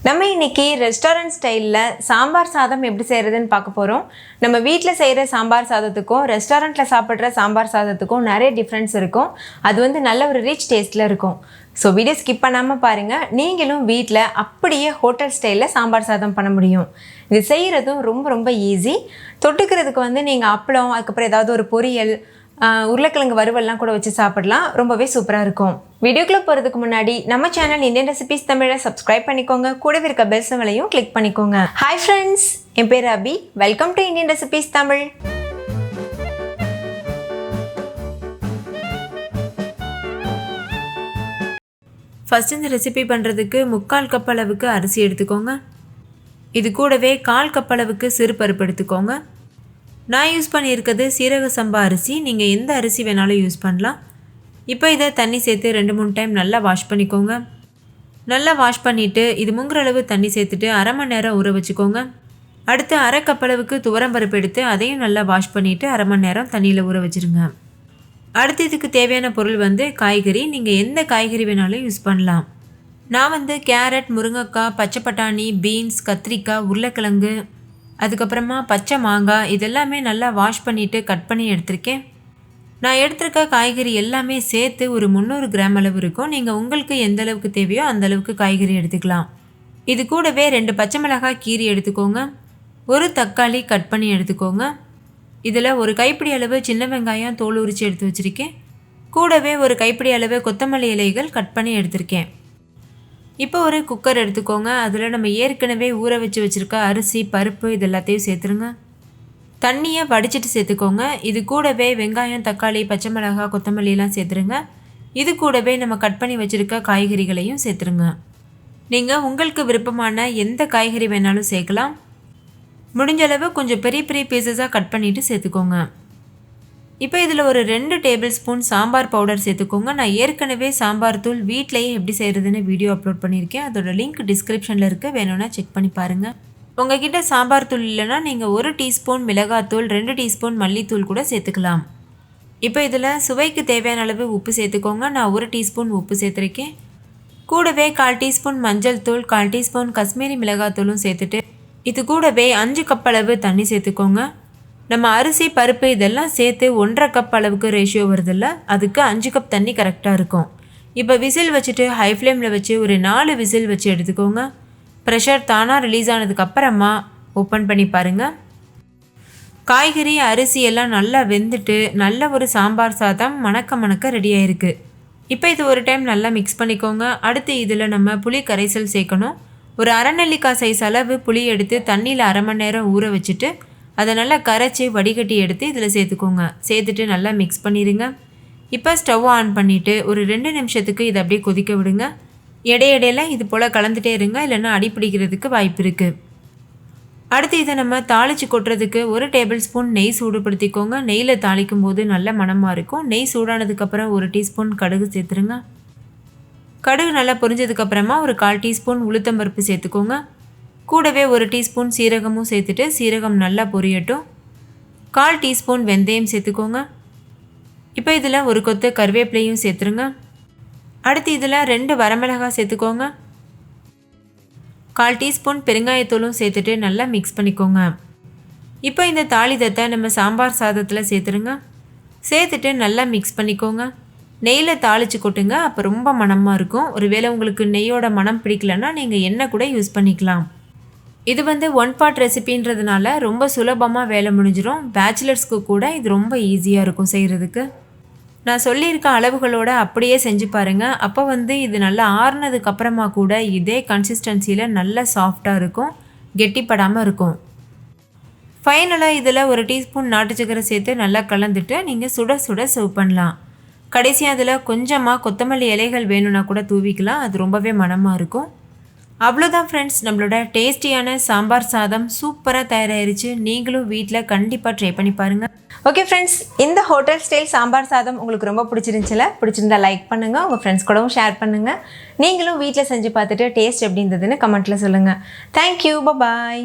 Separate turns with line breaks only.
நம்ம இன்னைக்கு ரெஸ்டாரண்ட் ஸ்டைலில் சாம்பார் சாதம் எப்படி செய்கிறதுன்னு பார்க்க போகிறோம். நம்ம வீட்டில் செய்கிற சாம்பார் சாதத்துக்கும் ரெஸ்டாரண்ட்டில் சாப்பிட்ற சாம்பார் சாதத்துக்கும் நிறைய டிஃப்ரென்ஸ் இருக்கும். அது வந்து நல்ல ஒரு ரிச் டேஸ்ட்டில் இருக்கும். ஸோ வீடியோ ஸ்கிப் பண்ணாமல் பாருங்கள். நீங்களும் வீட்டில் அப்படியே ஹோட்டல் ஸ்டைலில் சாம்பார் சாதம் பண்ண முடியும். இது செய்கிறதும் ரொம்ப ரொம்ப ஈஸி. தொட்டுக்கிறதுக்கு வந்து நீங்கள் அப்பளம், அதுக்கப்புறம் ஏதாவது ஒரு பொரியல், உருளைக்கிழங்கு வறுவல்லாம் கூட வச்சு சாப்பிடலாம். ரொம்பவே சூப்பராக இருக்கும். வீடியோக்குள்ளே போகிறதுக்கு முன்னாடி நம்ம சேனல் இந்தியன் ரெசிபீஸ் தமிழை சப்ஸ்கிரைப் பண்ணிக்கோங்க. கூடவே இருக்க பெல் சிம்பலையும் கிளிக் பண்ணிக்கோங்க. ஹாய் ஃப்ரெண்ட்ஸ், என் பேர் Abhi. Welcome to Indian recipes Tamil. First இந்த ரெசிபி பண்ணுறதுக்கு 3/4 கப் அளவுக்கு அரிசி எடுத்துக்கோங்க. இது கூடவே 1/4 கப் அளவுக்கு சிறு பருப்பு எடுத்துக்கோங்க. நான் யூஸ் பண்ணியிருக்கிறது சீரக சம்பா அரிசி. நீங்கள் எந்த அரிசி வேணாலும் யூஸ் பண்ணலாம். இப்போ இதை தண்ணி சேர்த்து 2-3 டைம் நல்லா வாஷ் பண்ணிக்கோங்க. நல்லா வாஷ் பண்ணிவிட்டு இது முங்குற அளவு தண்ணி சேர்த்துட்டு 1/2 மணி நேரம் ஊற வச்சுக்கோங்க. அடுத்து 1/2 கப் அளவுக்கு துவரம் பருப்பு எடுத்து அதையும் நல்லா வாஷ் பண்ணிவிட்டு 1/2 மணி நேரம் தண்ணியில் ஊற வச்சுருங்க. அடுத்து இதுக்கு தேவையான பொருள் வந்து காய்கறி. நீங்கள் எந்த காய்கறி வேணாலும் யூஸ் பண்ணலாம். நான் வந்து கேரட், முருங்கைக்காய், பச்சை பட்டாணி, பீன்ஸ், கத்திரிக்காய், உருளைக்கிழங்கு, அதுக்கப்புறமா பச்சை மாங்காய் இதெல்லாமே நல்லா வாஷ் பண்ணிவிட்டு கட் பண்ணி எடுத்திருக்கேன். நான் எடுத்திருக்க காய்கறி எல்லாமே சேர்த்து ஒரு 300 கிராம் அளவு இருக்கும். நீங்கள் உங்களுக்கு எந்த அளவுக்கு தேவையோ அந்த அளவுக்கு காய்கறி எடுத்துக்கலாம். இது கூடவே 2 பச்சை மிளகாய் கீரி எடுத்துக்கோங்க. ஒரு தக்காளி கட் பண்ணி எடுத்துக்கோங்க. இதில் ஒரு கைப்பிடி அளவு சின்ன வெங்காயம் தோல் உரித்து எடுத்து வச்சுருக்கேன். கூடவே ஒரு கைப்பிடி அளவு கொத்தமல்லி இலைகள் கட் பண்ணி எடுத்திருக்கேன். இப்போ ஒரு குக்கர் எடுத்துக்கோங்க. அதில் நம்ம ஏற்கனவே ஊற வச்சுருக்க அரிசி, பருப்பு இது எல்லாத்தையும் சேர்த்துருங்க. தண்ணியை வடிச்சிட்டு சேர்த்துக்கோங்க. இது கூடவே வெங்காயம், தக்காளி, பச்சை மிளகாய், கொத்தமல்லியெல்லாம் சேர்த்துருங்க. இது கூடவே நம்ம கட் பண்ணி வச்சுருக்க காய்கறிகளையும் சேர்த்துருங்க. நீங்கள் உங்களுக்கு விருப்பமான எந்த காய்கறி வேணாலும் சேர்க்கலாம். முடிஞ்சளவு கொஞ்சம் பெரிய பெரிய பீசஸாக கட் பண்ணிவிட்டு சேர்த்துக்கோங்க. இப்போ இதில் ஒரு 2 டேபிள் ஸ்பூன் சாம்பார் பவுடர் சேர்த்துக்கோங்க. நான் ஏற்கனவே சாம்பார் தூள் வீட்டிலையே எப்படி செய்கிறதுன்னு வீடியோ அப்லோட் பண்ணியிருக்கேன். அதோட லிங்க் டிஸ்கிரிப்ஷனில் இருக்குது, வேணும்னா செக் பண்ணி பாருங்கள். உங்ககிட்ட சாம்பார் தூள் இல்லைன்னா நீங்கள் 1 டீஸ்பூன் மிளகாத்தூள், 2 டீஸ்பூன் மல்லித்தூள் கூட சேர்த்துக்கலாம். இப்போ இதில் சுவைக்கு தேவையான அளவு உப்பு சேர்த்துக்கோங்க. நான் 1 டீஸ்பூன் உப்பு சேர்த்துருக்கேன். கூடவே 1/4 டீஸ்பூன் மஞ்சள் தூள், 1/4 டீஸ்பூன் காஷ்மீரி மிளகாத்தூளும் சேர்த்துட்டு இது கூடவே 5 கப் அளவு தண்ணி சேர்த்துக்கோங்க. நம்ம அரிசி, பருப்பு இதெல்லாம் சேர்த்து 1/2 கப் அளவுக்கு ரேஷியோ வருதில்ல, அதுக்கு 5 கப் தண்ணி கரெக்டாக இருக்கும். இப்போ விசில் வச்சுட்டு ஹை ஃப்ளேமில் வச்சு ஒரு 4 விசில் வச்சு எடுத்துக்கோங்க. ப்ரெஷர் தானாக ரிலீஸ் ஆனதுக்கப்புறமா ஓப்பன் பண்ணி பாருங்கள். காய்கறி, அரிசி எல்லாம் நல்லா வெந்துட்டு நல்ல ஒரு சாம்பார் சாதம் மணக்க ரெடி ஆயிருக்கு. இப்போ இது ஒரு டைம் நல்லா மிக்ஸ் பண்ணிக்கோங்க. அடுத்து இதில் நம்ம புளி கரைசல் சேர்க்கணும். ஒரு அரை நெல்லிக்காய் சைஸ் அளவு புளி எடுத்து தண்ணியில் 1/2 மணி நேரம் ஊற வச்சுட்டு அதை நல்லா கரைச்சி வடிகட்டி எடுத்து இதில் சேர்த்துக்கோங்க. சேர்த்துட்டு நல்லா மிக்ஸ் பண்ணிடுங்க. இப்போ ஸ்டவ் ஆன் பண்ணிவிட்டு ஒரு 2 நிமிஷத்துக்கு இதை அப்படியே கொதிக்க விடுங்க. இடையிடையில இது போல் கலந்துகிட்டே இருங்க, இல்லைன்னா அடிப்பிடிக்கிறதுக்கு வாய்ப்பு இருக்குது. அடுத்து இதை நம்ம தாளித்து கொட்டுறதுக்கு 1 டேபிள் ஸ்பூன் நெய் சூடுபடுத்திக்கோங்க. நெய்யில் தாளிக்கும் போது நல்ல மணமாக இருக்கும். நெய் சூடானதுக்கப்புறம் 1 டீஸ்பூன் கடுகு சேர்த்துருங்க. கடுகு நல்லா பொரிஞ்சதுக்கப்புறமா ஒரு 1/4 டீஸ்பூன் உளுத்தம்பருப்பு சேர்த்துக்கோங்க. கூடவே 1 டீஸ்பூன் சீரகமும் சேர்த்துட்டு சீரகம் நல்லா பொரியட்டும். 1/4 டீஸ்பூன் வெந்தயம் சேர்த்துக்கோங்க. இப்போ இதில் ஒரு கொத்து கருவேப்பிலையும் சேர்த்துருங்க. அடுத்து இதில் 2 வரமிளகாய் சேர்த்துக்கோங்க. 1/4 டீஸ்பூன் பெருங்காயத்தூளும் சேர்த்துட்டு நல்லா மிக்ஸ் பண்ணிக்கோங்க. இப்போ இந்த தாளிதத்தை நம்ம சாம்பார் சாதத்தில் சேர்த்துருங்க. சேர்த்துட்டு நல்லா மிக்ஸ் பண்ணிக்கோங்க. நெய்யில் தாளித்து கொட்டுங்க, அப்போ ரொம்ப மணமாக இருக்கும். ஒருவேளை உங்களுக்கு நெய்யோட மனம் பிடிக்கலன்னா நீங்கள் எண்ணெய் கூட யூஸ் பண்ணிக்கலாம். இது வந்து 1 பாட் ரெசிபின்றதுனால ரொம்ப சுலபமாக வேலை முடிஞ்சிடும். பேச்சுலர்ஸ்க்கு கூட இது ரொம்ப ஈஸியாக இருக்கும் செய்கிறதுக்கு. நான் சொல்லியிருக்க அளவுகளோடு அப்படியே செஞ்சு பாருங்கள். அப்போ வந்து இது நல்லா ஆறுனதுக்கப்புறமா கூட இதே கன்சிஸ்டன்சியில் நல்லா சாஃப்டாக இருக்கும், கெட்டிப்படாமல் இருக்கும். ஃபைனலாக இதில் 1 டீஸ்பூன் நாட்டு சக்கரை சேர்த்து நல்லா கலந்துட்டு நீங்கள் சுட சுட சர்வ் பண்ணலாம். கடைசியாக அதில் கொஞ்சமாக கொத்தமல்லி இலைகள் வேணும்னா கூட தூவிக்கலாம். அது ரொம்பவே மணமாக இருக்கும். அவ்வளோதான் ஃப்ரெண்ட்ஸ், நம்மளோட டேஸ்டியான சாம்பார் சாதம் சூப்பராக தயாராகிருச்சு. நீங்களும் வீட்டில் கண்டிப்பாக ட்ரை பண்ணி பாருங்கள். ஓகே ஃப்ரெண்ட்ஸ், இந்த ஹோட்டல் ஸ்டைல் சாம்பார் சாதம் உங்களுக்கு ரொம்ப பிடிச்சிருந்துச்சில்ல லைக் பண்ணுங்கள், உங்கள் ஃப்ரெண்ட்ஸ் கூடவும் ஷேர் பண்ணுங்கள். நீங்களும் வீட்டில் செஞ்சு பார்த்துட்டு டேஸ்ட் எப்படி இருந்ததுன்னு கமெண்ட்டில் சொல்லுங்கள். தேங்க்யூ, பாய்.